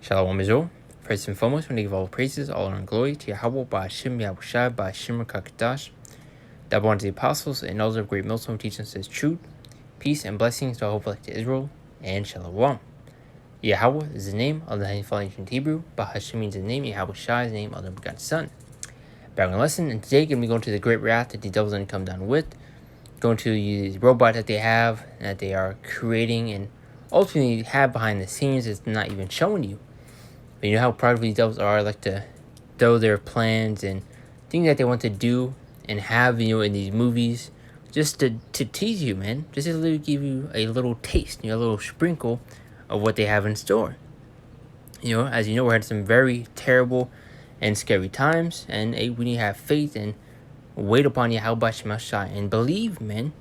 Shalom Israel. First and foremost, we give all praises, all honor and glory to Yahweh, Ba'ashem, Yahushai, Ba'ashem, Kakadash, that born to the apostles and those of great millstone teaching us his truth, peace, and blessings to our whole to Israel, and Shalom. Yahweh is the name of the Heavenly Father in Hebrew. Ba'ashem means the name. Yahushai is the name of the begotten Son. Back on the lesson, and today going to be going to the great wrath that the devil's going to come down with, going to the robot that they have, that they are creating, and ultimately have behind the scenes is not even showing you. But you know how proud these devils are, like to throw their plans and things that they want to do and have, in these movies, just to tease you, man. Just to literally give you a little taste, a little sprinkle of what they have in store. As you know, we're having some very terrible and scary times, and we need to have faith and wait upon Yahweh Shemashai and believe, man.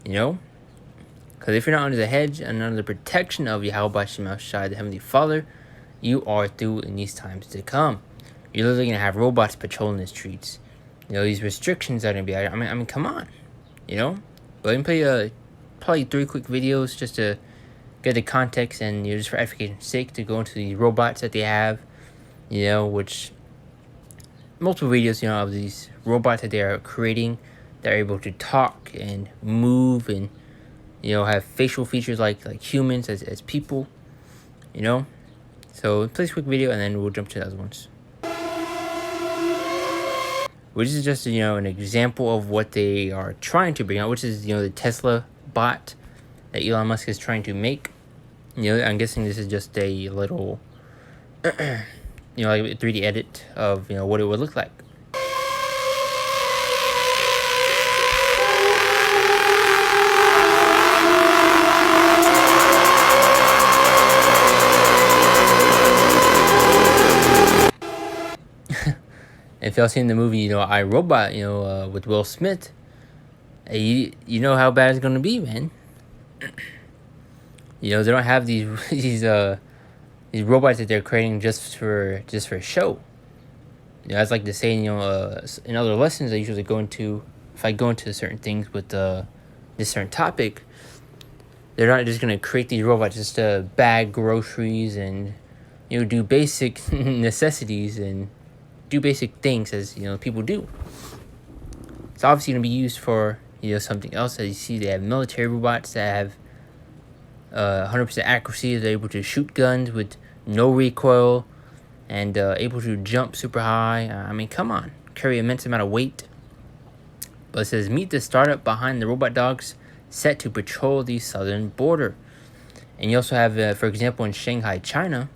Because if you're not under the hedge and under the protection of Yahweh Shemashai, the Heavenly Father, you are through in these times to come. You're literally gonna have robots patrolling the streets. These restrictions are gonna be out. I mean, come on. But let me play probably 3 quick videos just to get the context and just for edification's sake to go into the robots that they have. Which multiple videos of these robots that they are creating that are able to talk and move and have facial features like humans as people. So play this quick video and then we'll jump to the other ones. Which is just an example of what they are trying to bring out, which is the Tesla bot that Elon Musk is trying to make. I'm guessing this is just a little like a 3D edit of what it would look like. If y'all seen the movie, I, Robot, with Will Smith, you know how bad it's gonna be, man. They don't have these robots that they're creating just for show. That's like the saying, in other lessons I usually go into, if I go into certain things with this certain topic, they're not just gonna create these robots just to bag groceries and do basic necessities and do basic things as people do. It's obviously going to be used for something else. As you see, they have military robots that have 100% accuracy. They're able to shoot guns with no recoil and able to jump super high. I mean, come on, carry immense amount of weight. But it says, meet the startup behind the robot dogs set to patrol the southern border. And you also have, for example, in Shanghai, China,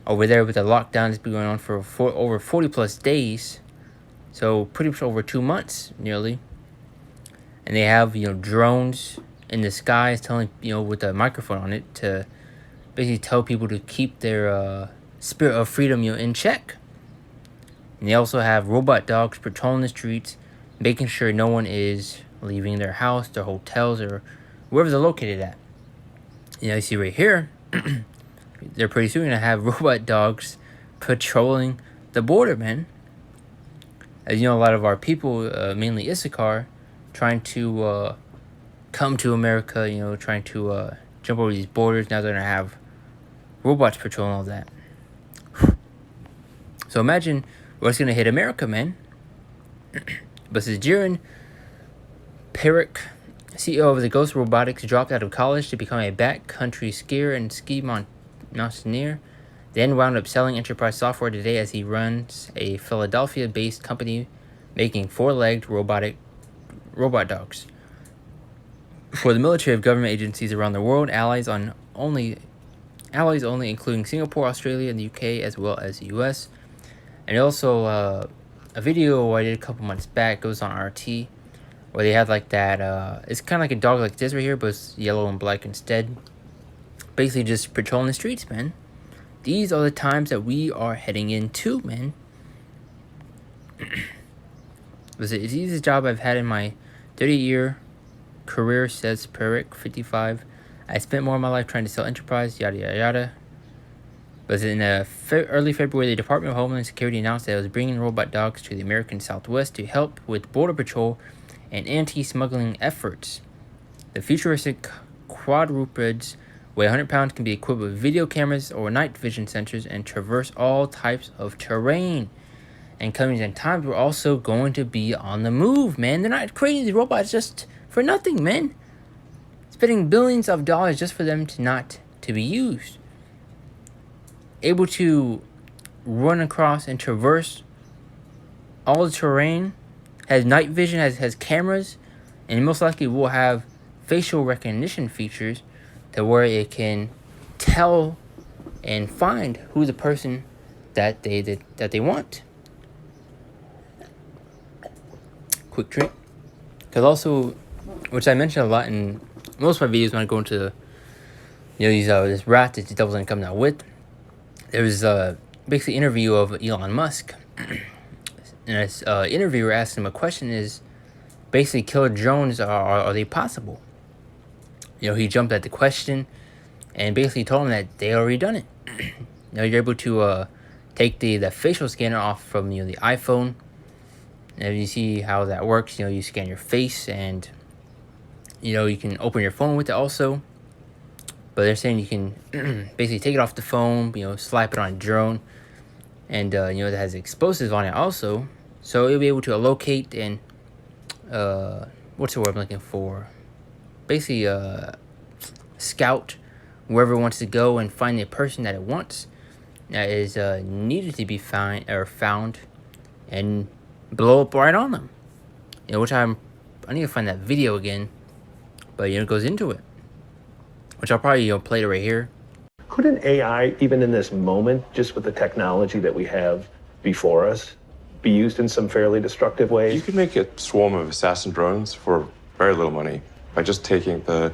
over there with the lockdown that's been going on for over 40 plus days, so pretty much over 2 months nearly. And they have drones in the skies telling with a microphone on it to basically tell people to keep their spirit of freedom in check. And they also have robot dogs patrolling the streets, making sure no one is leaving their house, their hotels, or wherever they're located at. You see right here. They're pretty soon going to have robot dogs patrolling the border, man. As a lot of our people, mainly Issachar, trying to come to America, trying to jump over these borders. Now they're going to have robots patrolling all that. So imagine what's going to hit America, man. But this is Jiren Perek, CEO of the Ghost Robotics, dropped out of college to become a backcountry skier and ski mountaineer, then wound up selling enterprise software today as he runs a Philadelphia-based company making 4-legged robot dogs for the military of government agencies around the world, allies only, including Singapore, Australia, and the UK, as well as the US. And also a video I did a couple months back goes on RT, where they have like that. It's kind of like a dog like this right here, but it's yellow and black instead. Basically just patrolling the streets, man. These are the times that we are heading into, man. It's the easiest job I've had in my 30-year career, says Perek, 55. I spent more of my life trying to sell enterprise, yada, yada, yada. But in early February, the Department of Homeland Security announced that it was bringing robot dogs to the American Southwest to help with border patrol and anti-smuggling efforts. The futuristic quadrupeds weigh 100 pounds, can be equipped with video cameras or night vision sensors, and traverse all types of terrain. And coming in times, we're also going to be on the move, man. They're not creating these robots just for nothing, man. Spending billions of dollars just for them to be used. Able to run across and traverse all the terrain, has night vision, has cameras, and most likely will have facial recognition features to where it can tell and find who the person that they want. Quick drink. Because also, which I mentioned a lot in most of my videos when I go into, these this rat that the devil's gonna come out with. There was basically interview of Elon Musk, and this interviewer asked him a question: is basically killer drones are they possible? He jumped at the question, and basically told him that they already done it. You're able to take the facial scanner off from the iPhone. And you see how that works. You scan your face, and you can open your phone with it also. But they're saying you can basically take it off the phone, slap it on a drone, and it has explosives on it also, so it'll be able to locate and what's the word I'm looking for? Basically, scout wherever it wants to go and find the person that it wants that is needed to be found, and blow up right on them. Which I need to find that video again, but it goes into it, which I'll probably play it right here. Couldn't AI, even in this moment, just with the technology that we have before us, be used in some fairly destructive ways? You could make a swarm of assassin drones for very little money by just taking the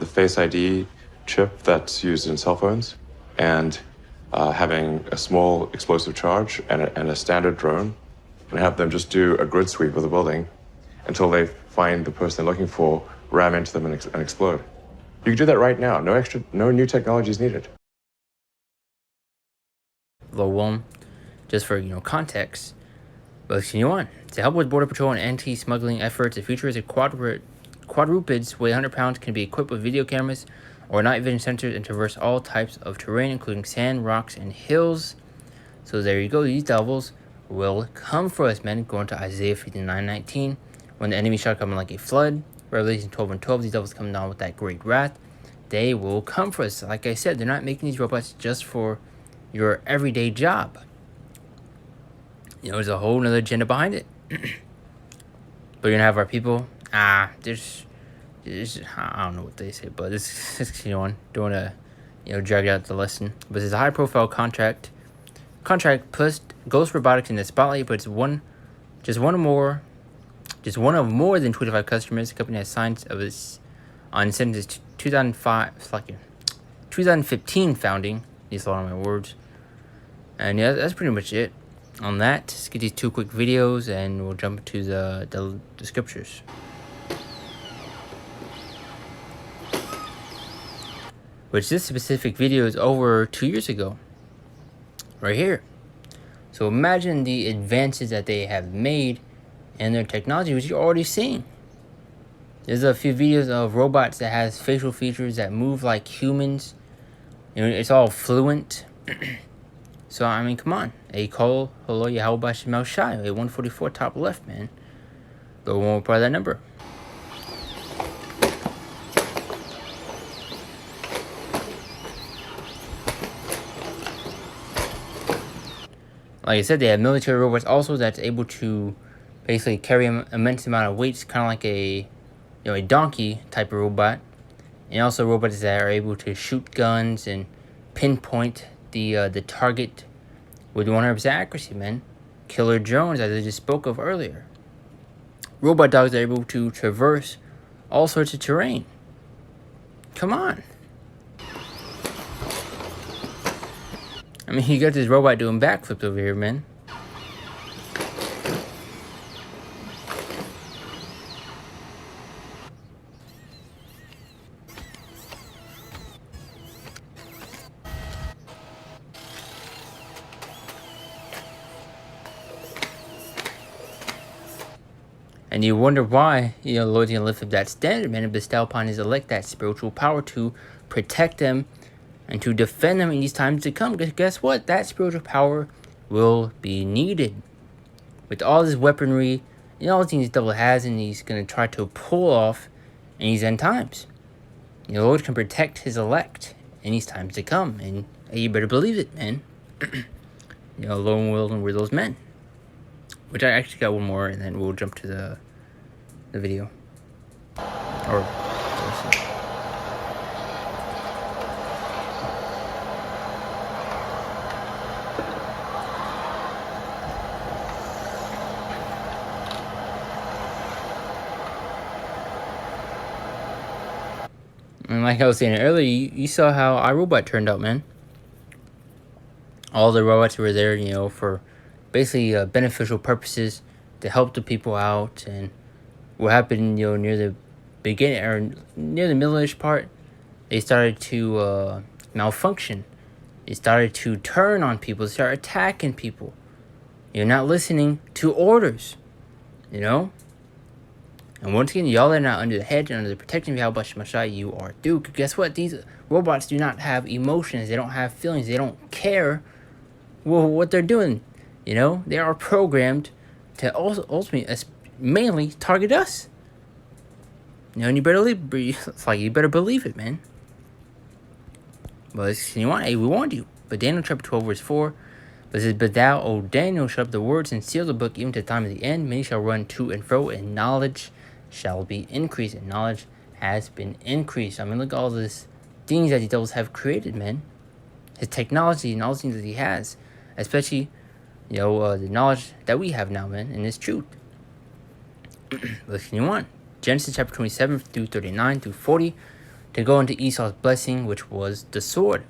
Face ID chip that's used in cell phones and having a small explosive charge and a standard drone, and have them just do a grid sweep of the building until they find the person they're looking for, ram into them, and explode. You can do that right now. No new technology is needed. Low one, just for context. But continue on. To help with border patrol and anti-smuggling efforts, the futuristic quadrupeds weigh 100 pounds, can be equipped with video cameras or night vision sensors, and traverse all types of terrain, including sand, rocks, and hills. So there you go. These devils will come for us, men. Going to Isaiah 59:19, when the enemy shall come like a flood. Revelation 12:12, these devils come down with that great wrath. They will come for us. Like I said, they're not making these robots just for your everyday job. There's a whole nother agenda behind it. But you're gonna have our people. There's I don't know what they say, but let's continue on. Don't wanna drag out the lesson. But this is a high-profile contract puts Ghost Robotics in the spotlight, but it's one of more than 25 customers. The company has signed on since its 2015 founding. These are a lot of my words. And yeah, that's pretty much it on that. Let's get these two quick videos, and we'll jump to the scriptures. Which this specific video is over 2 years ago. Right here. So imagine the advances that they have made in their technology, which you're already seeing. There's a few videos of robots that has facial features that move like humans. It's all fluent. So I mean, come on. A call, hello, Yahweh Shemel Shai, a 144 top left, man. Go one more part of that number. Like I said, they have military robots also that's able to basically carry an immense amount of weights, kind of like a donkey type of robot. And also robots that are able to shoot guns and pinpoint the target with 100% accuracy, man. Killer drones, as I just spoke of earlier. Robot dogs are able to traverse all sorts of terrain. Come on. I mean, you got this robot doing backflips over here, man. And you wonder why, the Lord's going to lift up that standard, man, and bestow upon his elect that spiritual power to protect them and to defend them in these times to come. Because guess what? That spiritual power will be needed. With all this weaponry, all the things the devil has, and he's going to try to pull off in these end times. The Lord can protect his elect in these times to come. And you better believe it, man. Lo and will, and we're those men. Which I actually got one more, and then we'll jump to the video. And like I was saying earlier, you saw how iRobot turned out, man. All the robots were there, for basically beneficial purposes to help the people out. And what happened, near the beginning or near the middle-ish part, they started to malfunction. They started to turn on people, start attacking people. You're not listening to orders, And once again, y'all are not under the hedge and under the protection of Yahweh Shemashai, you are due. Guess what? These robots do not have emotions. They don't have feelings. They don't care what they're doing. They are programmed to also ultimately, mainly target us. And you better believe it, man. Well, we warned you. But Daniel chapter 12, verse 4, but it says, "But thou, O Daniel, shut up the words and seal the book even to the time of the end. Many shall run to and fro, and knowledge shall be increased." And knowledge has been increased. Look at all these things that the devils have created, man. His technology and all the things that he has. Especially, the knowledge that we have now, man, in this truth. Let's continue on. Genesis chapter 27 through 39 through 40. To go into Esau's blessing, which was the sword.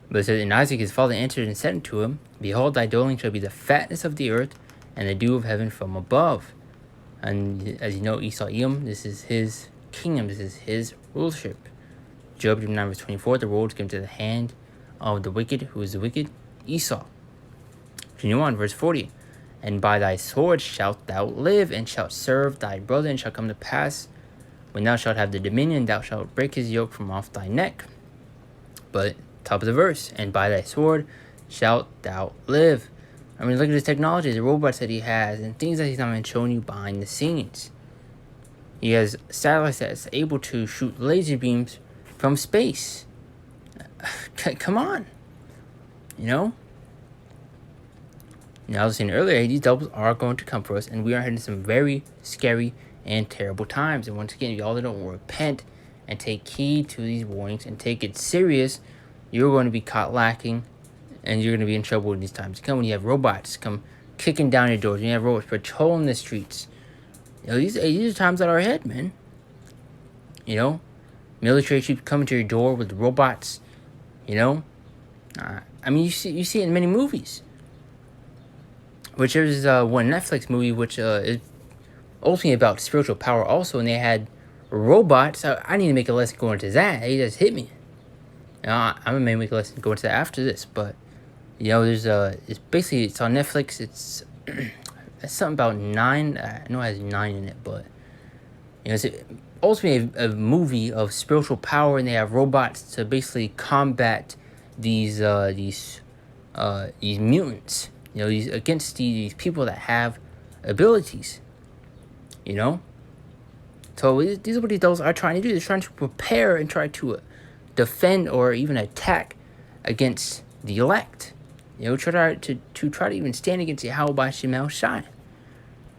But it says, "And Isaac his father answered and said unto him, Behold, thy dwelling shall be the fatness of the earth, and the dew of heaven from above." And as you know, Esau, Edom, this is his kingdom, this is his rulership. Job 9 verse 24, "The world is given to the hand of the wicked." Who is the wicked? Esau. Continue on, verse 40. "And by thy sword shalt thou live, and shalt serve thy brother, and shall come to pass, when thou shalt have the dominion, thou shalt break his yoke from off thy neck." But top of the verse, "And by thy sword shalt thou live." Look at his technology, the robots that he has, and things that he's not even showing you behind the scenes. He has satellites that's able to shoot laser beams from space. Come on. I was saying earlier, these devils are going to come for us, and we are heading some very scary and terrible times. And once again, if y'all don't repent and take heed to these warnings and take it serious, you're going to be caught lacking, and you're going to be in trouble in these times to come. When you have robots come kicking down your doors, when you have robots patrolling the streets, these are times that are ahead, man. Military troops coming to your door with robots. You see it in many movies. Which there's one Netflix movie which is ultimately about spiritual power also, and they had robots. I need to make a lesson going into that. He just hit me. I'm gonna make a lesson going into that after this, but there's it's on Netflix. It's something about 9. I know it has 9 in it, but it's ultimately a movie of spiritual power, and they have robots to basically combat these mutants. Against these people that have abilities. So these are what these devils are trying to do. They're trying to prepare and try to defend or even attack against the elect. Try to even stand against Yahweh Shemel Shai.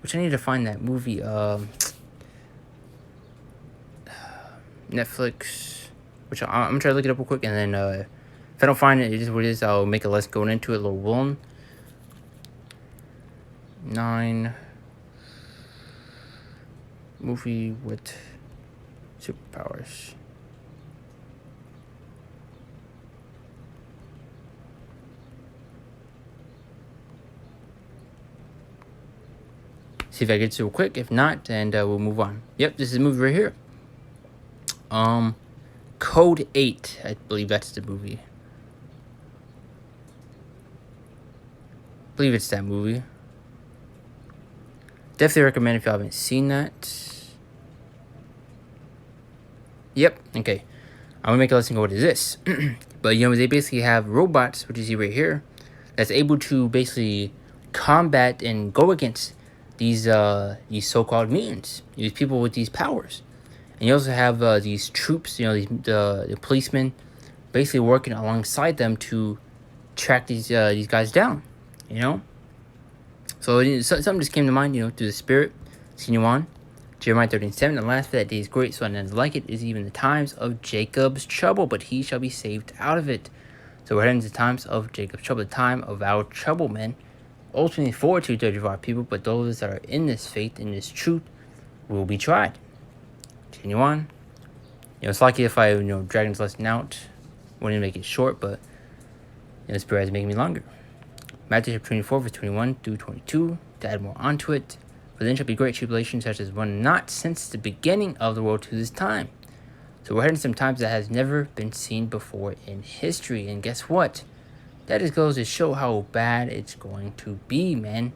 Which I need to find that movie. Netflix. Which I'm trying to look it up real quick, and then if I don't find it, it is what it is. I'll make a lesson going into it, Lord willing. 9 movie with superpowers. See if I get to it quick. If not, then we'll move on. Yep, this is the movie right here. Code 8. I believe that's the movie. I believe it's that movie. Definitely recommend if you haven't seen that. Yep, okay. I'm gonna make a lesson go, what is this? But they basically have robots, which you see right here, that's able to basically combat and go against these so-called mutants, these people with these powers. And you also have these troops, the policemen, basically working alongside them to track these guys down, So something just came to mind, through the spirit. Continue on. Jeremiah 13:7, the last of that day is great, so none like it is even the times of Jacob's trouble, but he shall be saved out of it. So we're heading to the times of Jacob's trouble, the time of our trouble, men. Ultimately for 2/3 of our people, but those that are in this faith, in this truth, will be tried. Continue on. It's likely if I, drag this lesson out, wouldn't make it short, but, the Spirit is making me longer. Matthew 24, verse 21 through 22, to add more onto it. For then shall be great tribulation, such as one not since the beginning of the world to this time. So we're heading some times that has never been seen before in history. And guess what? That just goes to show how bad it's going to be, man.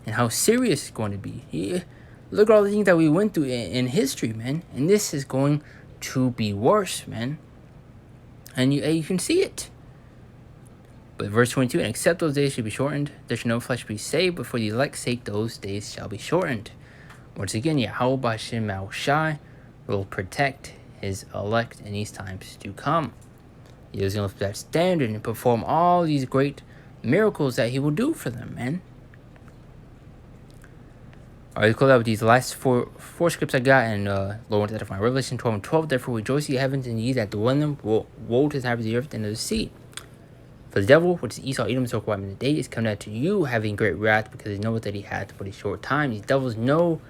And how serious it's going to be. Yeah. Look at all the things that we went through in history, man. And this is going to be worse, man. And you can see it. But verse 22, and except those days should be shortened, there shall no flesh be saved, but for the elect's sake those days shall be shortened. Once again, Yahweh B'Shem Al Shai will protect his elect in these times to come. He is going to lift that standard and perform all these great miracles that he will do for them, man. Alright, let's close out with these last four scripts I got, and Lord, that of my Revelation 12:12. Therefore rejoice ye heavens, and ye that dwell in them. Woe to the inhabitants of the earth and of the sea. For the devil, which is Esau, Edom, so called in the day, is come down to you, having great wrath, because they know that he hath but a short time. These devils know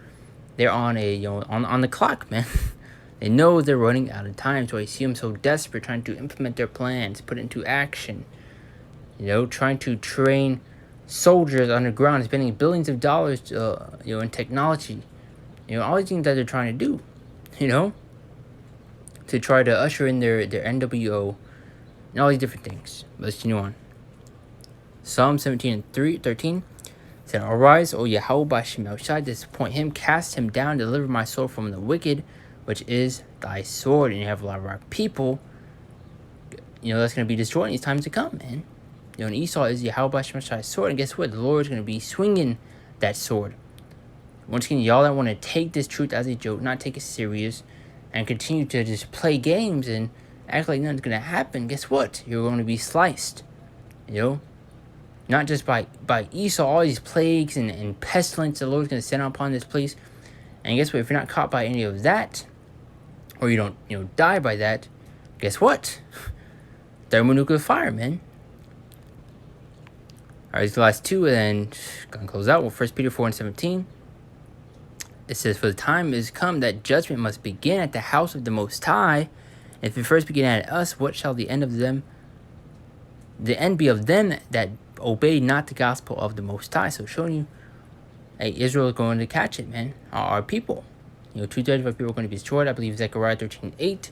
they're on on the clock, man. They know they're running out of time, so I see them so desperate, trying to implement their plans, put it into action. Trying to train soldiers underground, spending billions of dollars, in technology. All these things that they're trying to do, to try to usher in their NWO and all these different things. But let's continue on. Psalm 17:13 said, Arise, O Yahweh B'Shem El Shai, disappoint him, cast him down, deliver my soul from the wicked, which is thy sword. And you have a lot of our people, that's going to be destroyed in these times to come, man. And Esau is Yahweh B'Shem El Shai's sword. And guess what? The Lord is going to be swinging that sword. Once again, y'all that want to take this truth as a joke, not take it serious, and continue to just play games and act like nothing's going to happen, guess what? You're going to be sliced. Not just by Esau, all these plagues and pestilence the Lord's going to send upon this place. And guess what? If you're not caught by any of that, or you don't, die by that, guess what? Thermonuclear fire, man. Alright, these last two, and then gonna close out with 1 Peter 4:17. It says, For the time is come that judgment must begin at the house of the Most High. And if it first begin at us, what shall the end be of them that obey not the gospel of the Most High? So showing you, hey, Israel is going to catch it, man. Our people. 2/3 of our people are going to be destroyed. I believe Zechariah 13:8.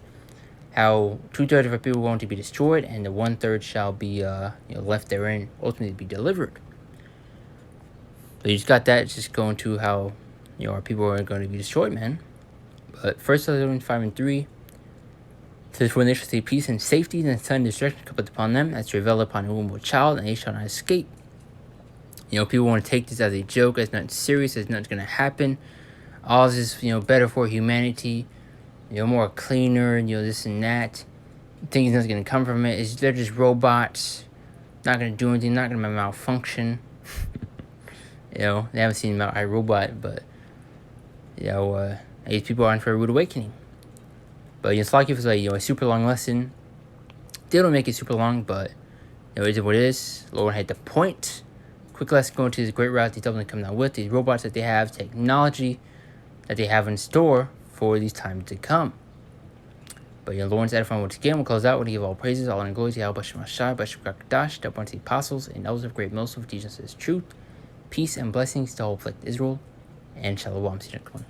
How 2/3 of our people are going to be destroyed, and the 1/3 shall be left therein, ultimately be delivered. So you just got that. It's just going to how our people are going to be destroyed, man. But 1 Thessalonians 5:3 says, For when they shall see peace and safety, then sudden destruction cometh upon them, as travail upon a womb with child, and they shall not escape. People want to take this as a joke, as nothing serious, as nothing's going to happen. All this is, better for humanity, more cleaner, this and that. Thinking nothing's going to come from it. They're just robots, not going to do anything, not going to malfunction. They haven't seen iRobot, but, these people are in for a rude awakening. But it's like if it's a super long lesson. They don't make it super long, but it is what it is. Lord had the point. Quick lesson going to this great route these devils coming out with, these robots that they have, technology that they have in store for these times to come. But Lawrence edifying once again, we'll close out when he give all praises, all honor and glory to Yahweh B'Shem Shai, B'Shem Kakadash, the one of the apostles and elders of great Milsom for teaching us his truth, peace and blessings to all of Israel, and Shalom. See you next one.